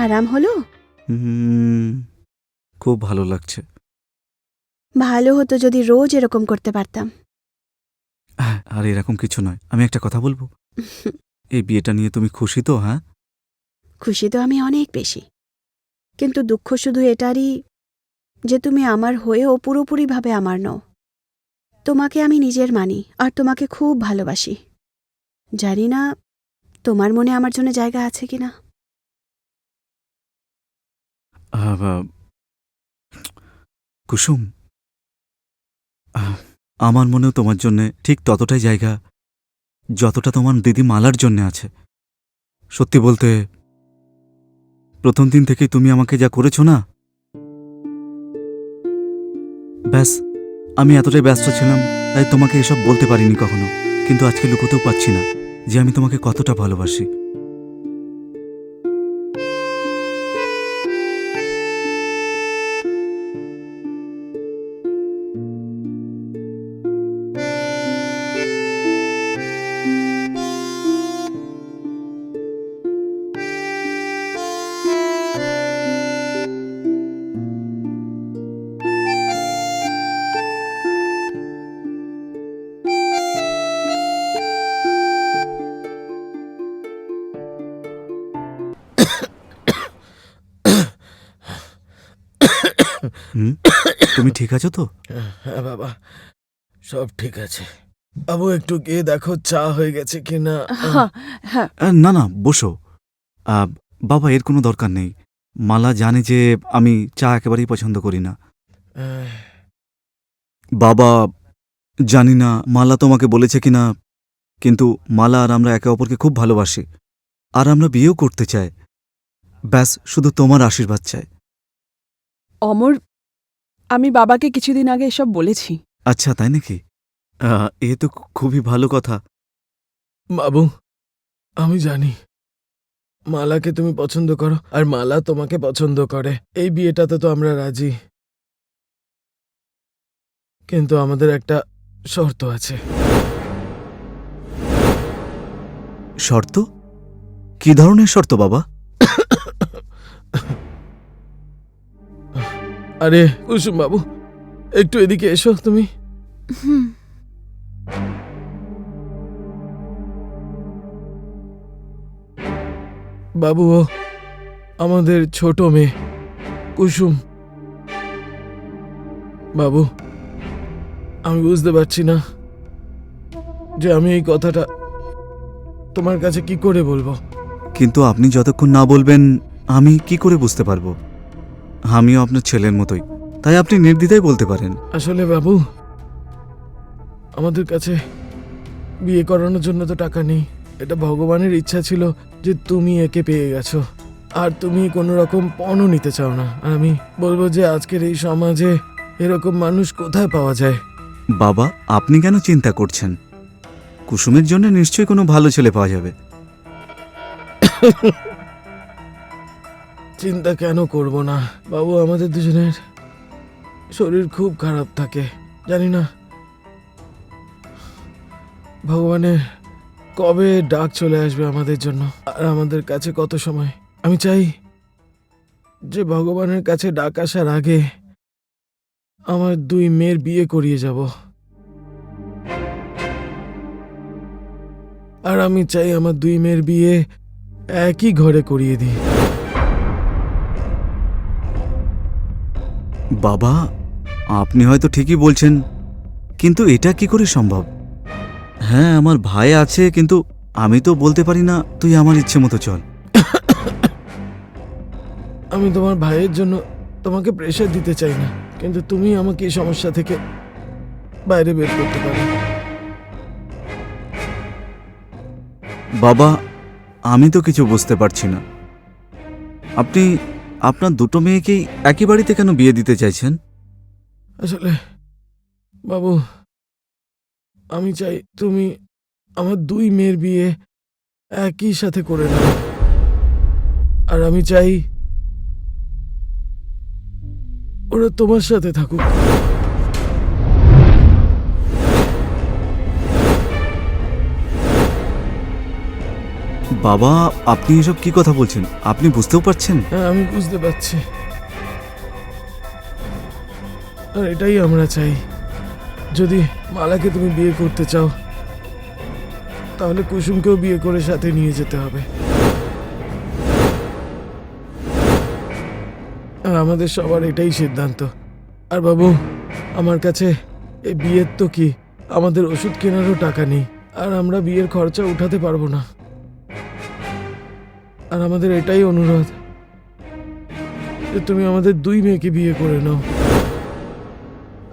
আরাম হলো? খুব ভালো লাগছে। ভালো হতো যদি রোজ এরকম করতে পারতাম। আর এরকম কিছু নয়। আমি একটা কথা বলবো? এই বিয়েটা নিয়ে তুমি খুশি তো? হ্যাঁ, খুশি তো আমি অনেক বেশি, কিন্তু দুঃখ শুধু এটারই যে তুমি আমার হয়েও পুরোপুরিভাবে আমার নও। তোমাকে আমি নিজের মানি আর তোমাকে খুব ভালোবাসি। জানি না তোমার মনে আমার জন্য জায়গা আছে কিনা। কুসুম, আমার মনেও তোমার জন্যে ঠিক ততটাই জায়গা যতটা তোমার দিদি মালার জন্যে আছে। সত্যি বলতে, প্রথম দিন থেকেই তুমি আমাকে যা করেছো না, ব্যাস, আমি এতটাই ব্যস্ত ছিলাম তাই তোমাকে এসব বলতে পারিনি কখনো। কিন্তু আজকে লুকোতেও পাচ্ছি না যে আমি তোমাকে কতটা ভালোবাসি। তুমি ঠিক আছো তো? হ্যাঁ বাবা, সব ঠিক আছে। বাবু একটু গিয়ে দেখো চা হয়ে গেছে কিনা। হ্যাঁ, না না, বসো। বাবা, এর কোনো দরকার নেই। মালা জানে যে আমি চা একেবারেই পছন্দ করি না। বাবা, জানি না মালা তোমাকে বলেছে কিনা, কিন্তু মালা আর আমরা একে অপরকে খুব ভালোবাসি আর আমরা বিয়েও করতে চাই। ব্যাস, শুধু তোমার আশীর্বাদ চাই। অমর, আমি বাবাকে কিছুদিন আগে এসব বলেছি। আচ্ছা, তাই নাকি? এ তো খুবই ভালো কথা। বাবু, আমি জানি মালাকে তুমি পছন্দ করো আর মালা তোমাকে পছন্দ করে। এই বিয়েটাতে তো আমরা রাজি, কিন্তু আমাদের একটা শর্ত আছে। শর্ত? কি ধরনের শর্ত বাবা? আরে কুসুম বাবু, একটু এদিকে এসো তুমি। বাবু, ও আমাদের ছোট মেয়ে কুসুম। বাবু, আমি বুঝতে পারছি না যে আমি এই কথাটা তোমার কাছে কি করে বলবো। কিন্তু আপনি যতক্ষণ না বলবেন আমি কি করে বুঝতে পারবো? আমিও আপনার ছেলের মতোই, তাই আপনি নির্দ্বিধায় বলতে পারেন। আসলে বাবু, আমাদের কাছে বিয়ে করানোর জন্য তো টাকা নেই। এটা ভগবানের ইচ্ছা ছিল যে তুমি একে পেয়ে গেছো আর তুমি কোনো রকম পণও নিতে চাও না। আর আমি বলবো যে আজকের এই সমাজে এরকম মানুষ কোথায় পাওয়া যায়। বাবা, আপনি কেন চিন্তা করছেন? কুসুমের জন্য নিশ্চয়ই কোনো ভালো ছেলে পাওয়া যাবে। চিন্তা কেন করব না বাবু, আমাদের দুজনের শরীর খুব খারাপ থাকে। জানি না ভগবানের কবে ডাক চলে আসবে আমাদের জন্য, আর আমাদের কাছে কত সময়। আমি চাই যে ভগবানের কাছে ডাক আসার আগে আমার দুই মেয়ের বিয়ে করিয়ে যাব, আর আমি চাই আমার দুই মেয়ের বিয়ে একই ঘরে করিয়ে দিই। বাবা, আপনি হয়তো ঠিকই বলছেন, কিন্তু এটা কি করে সম্ভব? হ্যাঁ, আমার ভাই আছে, কিন্তু আমি তো বলতে পারি না তুই আমার ইচ্ছে মতো চল। আমি তোমার ভাইয়ের জন্য তোমাকে প্রেশার দিতে চাই না, কিন্তু তুমি আমাকে এই সমস্যা থেকে বাইরে বের করতে পারো। বাবা, আমি তো কিছু বুঝতে পারছি না। আপনি আপনার দুটো মেয়েকেই একই বাড়িতে কেন বিয়ে দিতে চাইছেন? আসলে বাবু, আমি চাই তুমি আমার দুই মেয়ের বিয়ে একই সাথে করে নাও, আর আমি চাই ওরা তোমার সাথে থাকুক। বাবা, আপনি এসব কি কথা বলছেন? আপনি বুঝতেও পারছেন? হ্যাঁ, আমি বুঝতে পারছি। আর এটাই আমরা চাই। যদি মালাকে তুমি বিয়ে করতে চাও, তাহলে কুসুমকেও বিয়ে করে সাথে নিয়ে যেতে হবে। আর আমাদের সবার এটাই সিদ্ধান্ত। আর বাবু, আমার কাছে এই বিয়ের তো কি, আমাদের ওষুধ কেনারও টাকা নেই, আর আমরা বিয়ের খরচা উঠাতে পারবো না। আর আমাদের এটাই অনুরোধ যে তুমি আমাদের দুই মেয়েকে বিয়ে করে নাও,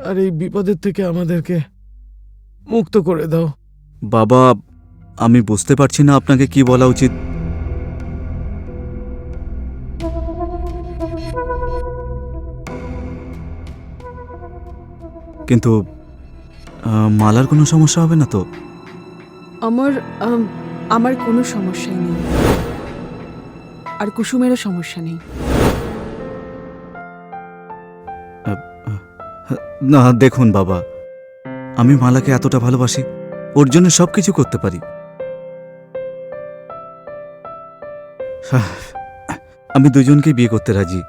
আর এই বিপদের থেকে আমাদেরকে মুক্ত করে দাও। বাবা, আমি বুঝতে পারছি না আপনাকে কি বলা উচিত। কিন্তু মালার কোনো সমস্যা হবে না তো? অমর, আমার কোনো সমস্যাই নেই, আর কুসুমেরও সমস্যা নেই। না, দেখুন বাবা, আমি মালাকে এতটা ভালোবাসি, ওর জন্য সবকিছু করতে পারি। আমি দুজনকেই বিয়ে করতে রাজি।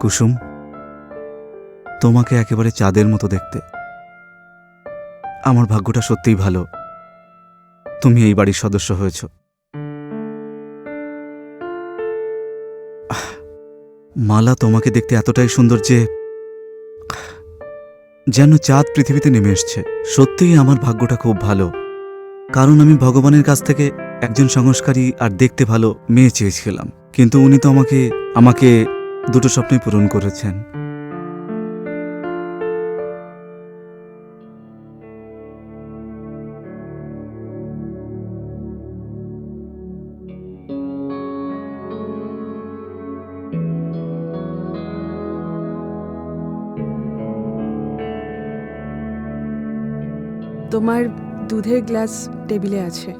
কুসুম, তোমাকে একেবারে চাঁদের মতো দেখতে। আমার ভাগ্যটা সত্যিই ভালো, তুমি এই বাড়ির সদস্য হয়েছ। মালা তোমাকে দেখতে এতটাই সুন্দর যে যেন চাঁদ পৃথিবীতে নেমে এসছে। সত্যিই আমার ভাগ্যটা খুব ভালো, কারণ আমি ভগবানের কাছ থেকে একজন সংস্কারী আর দেখতে ভালো মেয়ে চেয়েছিলাম, কিন্তু উনি তো আমাকে দুটো স্বপ্নই পূরণ করেছেন। তোমার দুধের গ্লাস টেবিলে আছে।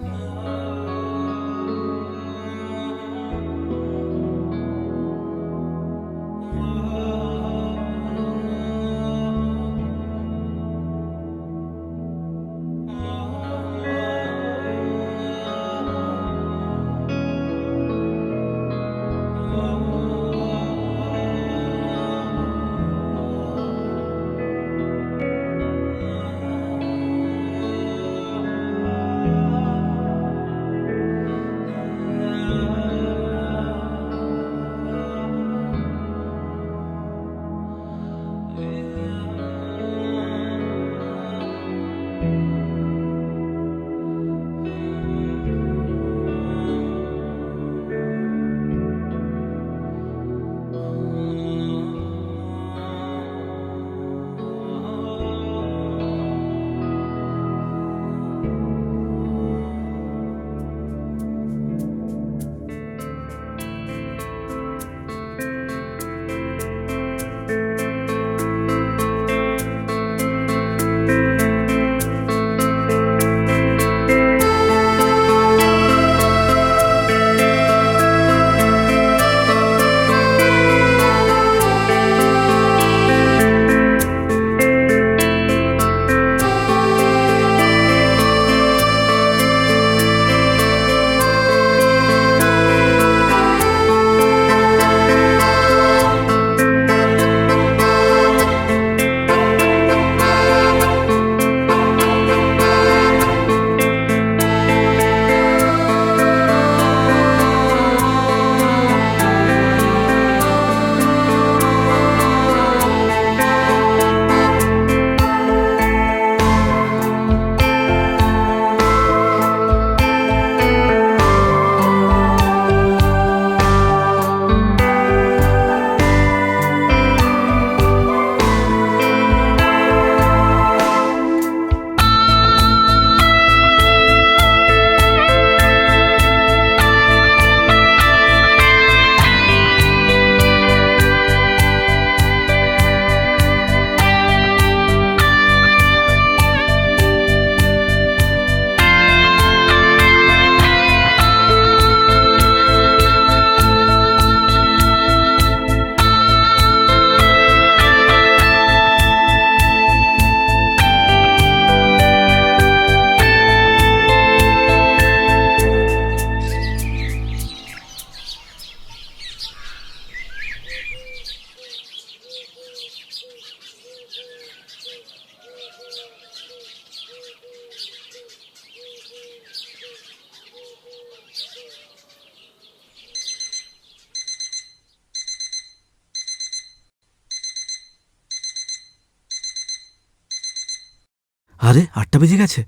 আরে 8টা বেজে গেছে।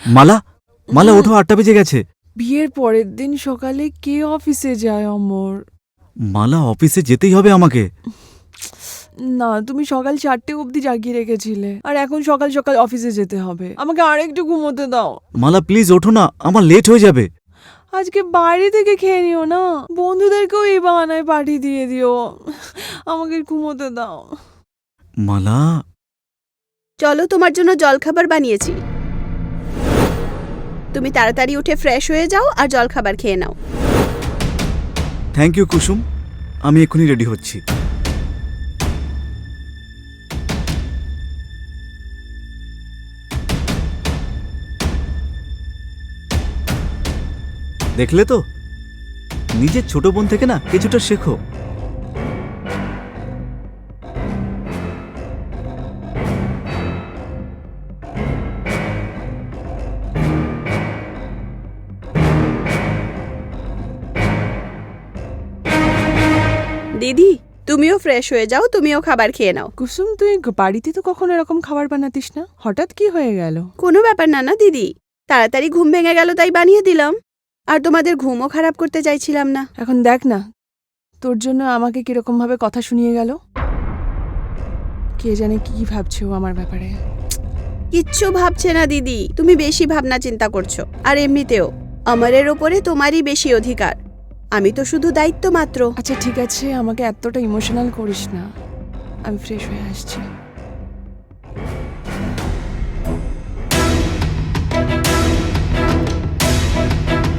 মালা, মালা ওঠো, 8টা বেজে গেছে। বিয়ের পরের দিন সকালে কে অফিসে যায় অমর? মালা, অফিসে যেতেই হবে আমাকে। না, তুমি সকাল 4টে অবধি জাগিয়ে রেখেছিলে, আর এখন সকাল সকাল অফিসে যেতে হবে। আমাকে আরেকটু ঘুমোতে দাও। মালা প্লিজ ওঠো না, আমার লেট হয়ে যাবে। আজকে বাইরে থেকে খেয়ে নিও না, বন্ধুদেরকেও এই বাহানায় পাঠিয়ে দিয়ে দিও। আমাকে ঘুমোতে দাও। মালা, চলো, তোমার জন্য জলখাবার বানিয়েছি। তুমি তাড়াতাড়ি উঠে ফ্রেশ হয়ে যাও আর জলখাবার খেয়ে নাও। থ্যাংক ইউ কুসুম, আমি এক্ষুনি রেডি হচ্ছি। দেখলে তো, নিজের ছোট বোন থেকে না কিছুটা শেখো। দিদি, তুমিও ফ্রেশ হয়ে যাও, তুমিও খাবার খেয়ে নাও। কুসুম, তুই বাড়িতে তো কখনো এরকম খাবার বানাতিস না, হঠাৎ কি হয়ে গেল? কোনো ব্যাপার না না দিদি, তাড়াতাড়ি ঘুম ভেঙে গেল তাই বানিয়ে দিলাম। আর তোমাদের ঘুমও খারাপ করতে চাইছিলাম না। এখন দেখ না, তোর জন্য আমাকে কিরকম ভাবে কথা শুনিয়ে গেল। কে জানে কি ভাবছে ও আমার ব্যাপারে। কিচ্ছু ভাবছে না দিদি, তুমি বেশি ভাবনা চিন্তা করছো। আর এমনিতেও অমরের ওপরে তোমারই বেশি অধিকার, আমি তো শুধু দায়িত্ব মাত্র। আচ্ছা ঠিক আছে, আমাকে এতটা ইমোশনাল করিস না, আমি ফ্রেশ হয়ে আসছি।